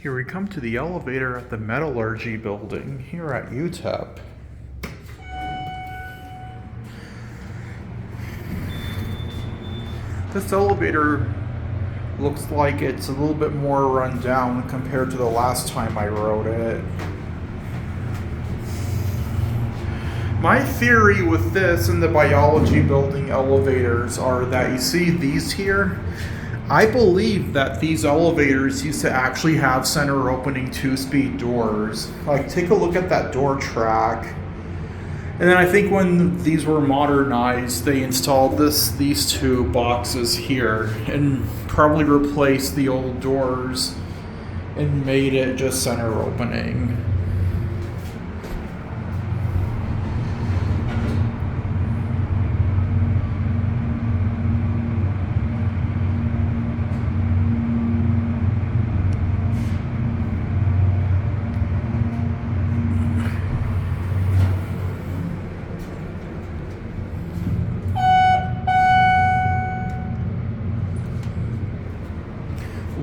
Here we come to the elevator at the Metallurgy Building here at UTEP. This elevator looks like it's a little bit more run down compared to the last time I rode it. My theory with this and the Biology Building elevators are that you see these here. I believe that these elevators used to actually have center opening 2-speed doors. Like, take a look at that door track. And then I think when these were modernized, they installed these two boxes here and probably replaced the old doors and made it just center opening.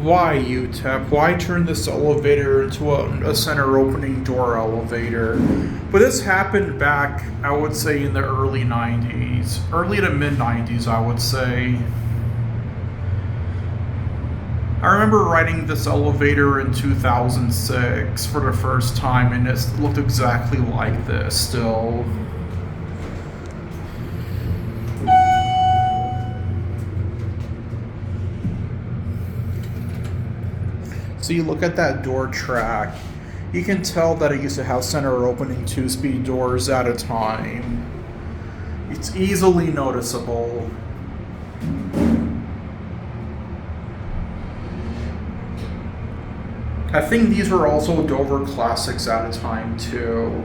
Why, UTEP? Why turn this elevator into a center opening door elevator? But this happened back, I would say, in the early 90s. Early to mid 90s, I would say. I remember riding this elevator in 2006 for the first time, and it looked exactly like this still. So you look at that door track, you can tell that it used to have center opening 2-speed doors at a time. It's easily noticeable. I think these were also Dover Classics at a time too.